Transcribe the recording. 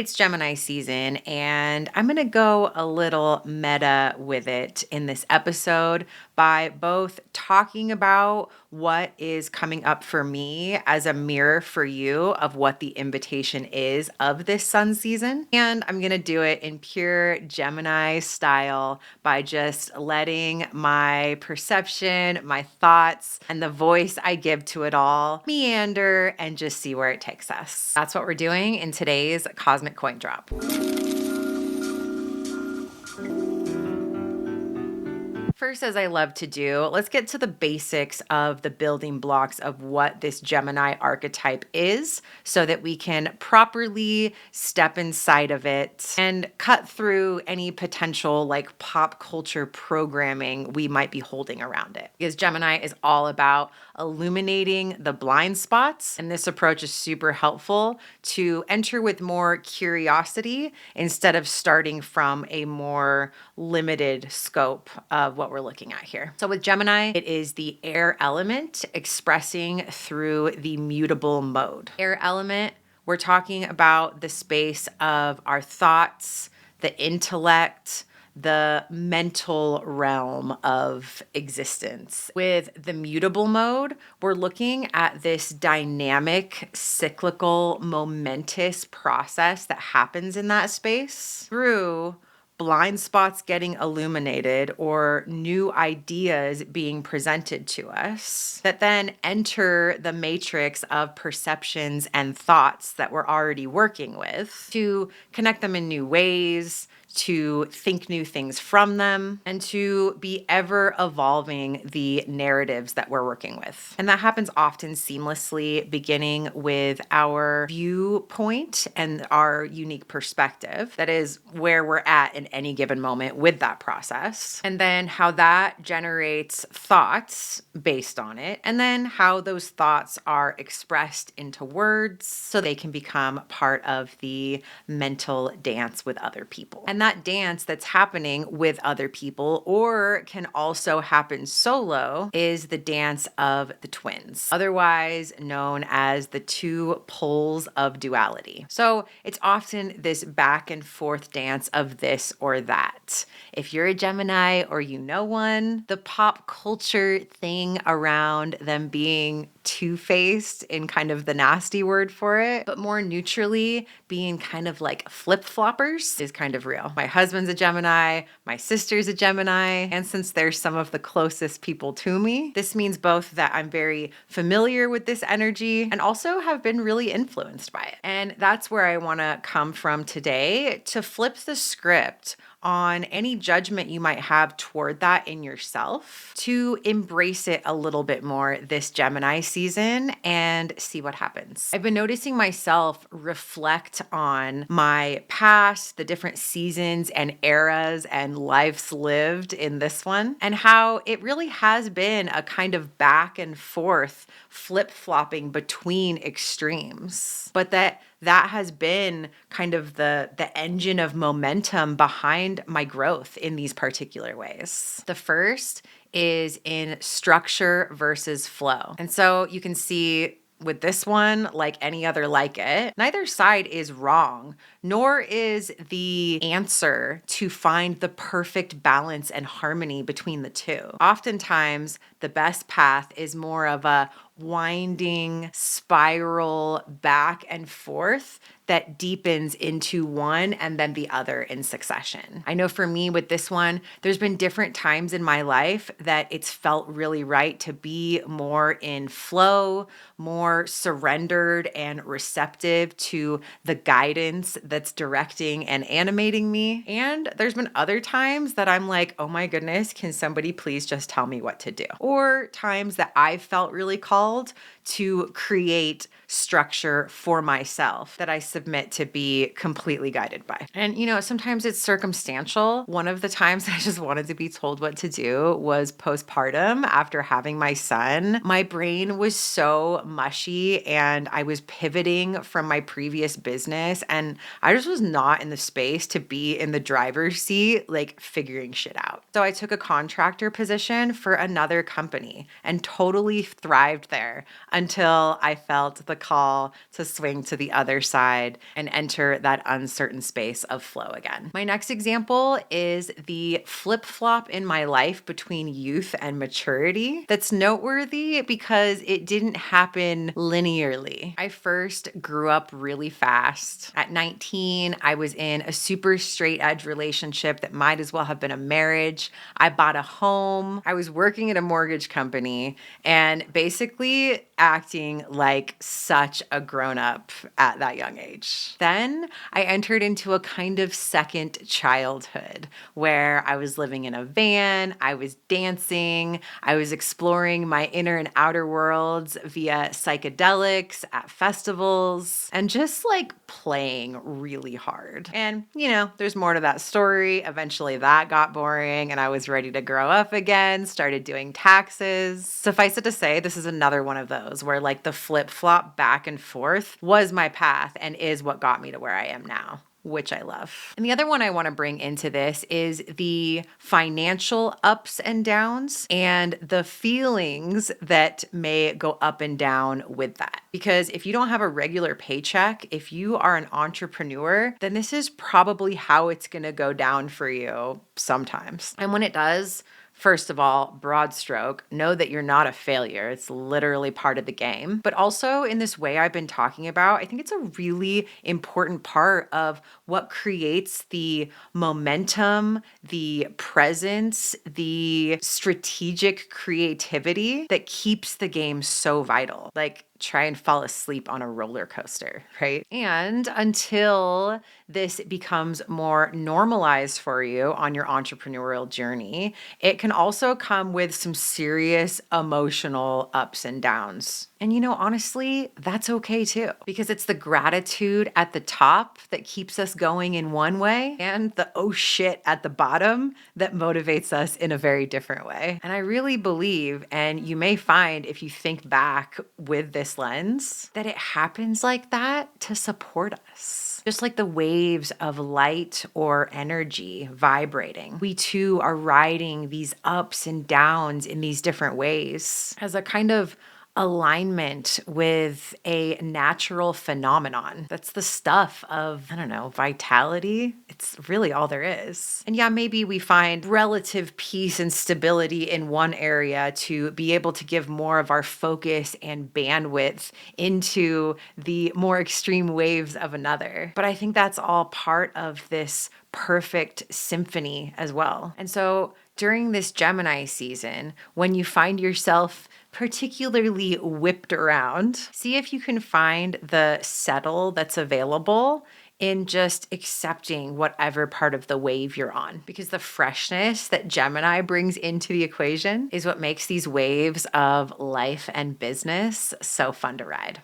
It's Gemini season, and I'm going to go a little meta with it in this episode by both talking about what is coming up for me as a mirror for you of what the invitation is of this sun season. And I'm going to do it in pure Gemini style by just letting my perception, my thoughts, and the voice I give to it all meander and just see where it takes us. That's what we're doing in today's Cosmic Coin Drop. First, as I love to do, let's get to the basics of the building blocks of what this Gemini archetype is so that we can properly step inside of it and cut through any potential like pop culture programming we might be holding around it. Because Gemini is all about illuminating the blind spots, and this approach is super helpful to enter with more curiosity instead of starting from a more limited scope of what we're looking at here. So with Gemini, it is the air element expressing through the mutable mode. Air element, we're talking about the space of our thoughts, the intellect, the mental realm of existence. With the mutable mode, we're looking at this dynamic, cyclical, momentous process that happens in that space through blind spots getting illuminated or new ideas being presented to us that then enter the matrix of perceptions and thoughts that we're already working with to connect them in new ways, to think new things from them, and to be ever evolving the narratives that we're working with. And that happens often seamlessly, beginning with our viewpoint and our unique perspective. That is where we're at in any given moment with that process. And then how that generates thoughts based on it. And then how those thoughts are expressed into words so they can become part of the mental dance with other people. And that dance that's happening with other people, or can also happen solo, is the dance of the twins, otherwise known as the two poles of duality. So it's often this back and forth dance of this or that. If you're a Gemini or you know one, the pop culture thing around them being two-faced in kind of the nasty word for it, but more neutrally being kind of like flip-floppers is kind of real. My husband's a Gemini, my sister's a Gemini, and since they're some of the closest people to me, this means both that I'm very familiar with this energy and also have been really influenced by it. And that's where I want to come from today to flip the script on any judgment you might have toward that in yourself, to embrace it a little bit more this Gemini season and see what happens. I've been noticing myself reflect on my past, the different seasons and eras and lives lived in this one, and how it really has been a kind of back and forth flip-flopping between extremes, but that has been kind of the engine of momentum behind my growth in these particular ways. The first is in structure versus flow. And so you can see with this one, like any other like it, neither side is wrong, nor is the answer to find the perfect balance and harmony between the two. Oftentimes, the best path is more of a winding spiral back and forth that deepens into one and then the other in succession. I know for me with this one, there's been different times in my life that it's felt really right to be more in flow, more surrendered and receptive to the guidance that's directing and animating me. And there's been other times that I'm like, oh my goodness, can somebody please just tell me what to do? Or times that I've felt really called to create structure for myself that I submit to be completely guided by. And sometimes it's circumstantial. One of the times I just wanted to be told what to do was postpartum after having my son. My brain was so mushy and I was pivoting from my previous business, and I just was not in the space to be in the driver's seat, like figuring shit out. So I took a contractor position for another company and totally thrived there. there until I felt the call to swing to the other side and enter that uncertain space of flow again. My next example is the flip flop in my life between youth and maturity. That's noteworthy because it didn't happen linearly. I first grew up really fast. At 19, I was in a super straight edge relationship that might as well have been a marriage. I bought a home. I was working at a mortgage company and basically acting like such a grown up at that young age. Then I entered into a kind of second childhood where I was living in a van, I was dancing, I was exploring my inner and outer worlds via psychedelics at festivals, and just like playing really hard. And, there's more to that story. Eventually that got boring and I was ready to grow up again, started doing taxes. Suffice it to say, this is another one of those where like the flip flop back and forth was my path and is what got me to where I am now, which I love. And the other one I want to bring into this is the financial ups and downs and the feelings that may go up and down with that. Because if you don't have a regular paycheck, if you are an entrepreneur, then this is probably how it's going to go down for you sometimes. And when it does, first of all, broad stroke, know that you're not a failure. It's literally part of the game. But also in this way I've been talking about, I think it's a really important part of what creates the momentum, the presence, the strategic creativity that keeps the game so vital. Like, try and fall asleep on a roller coaster, right? And until this becomes more normalized for you on your entrepreneurial journey, it can also come with some serious emotional ups and downs. And honestly, that's okay too, because it's the gratitude at the top that keeps us going in one way and the oh shit at the bottom that motivates us in a very different way. And I really believe, and you may find if you think back with this lens, that it happens like that to support us. Just like the waves of light or energy vibrating, we too are riding these ups and downs in these different ways as a kind of alignment with a natural phenomenon. That's the stuff of, vitality. It's really all there is. And yeah, maybe we find relative peace and stability in one area to be able to give more of our focus and bandwidth into the more extreme waves of another. But I think that's all part of this perfect symphony as well. And so during this Gemini season, when you find yourself particularly whipped around, see if you can find the settle that's available in just accepting whatever part of the wave you're on. Because the freshness that Gemini brings into the equation is what makes these waves of life and business so fun to ride.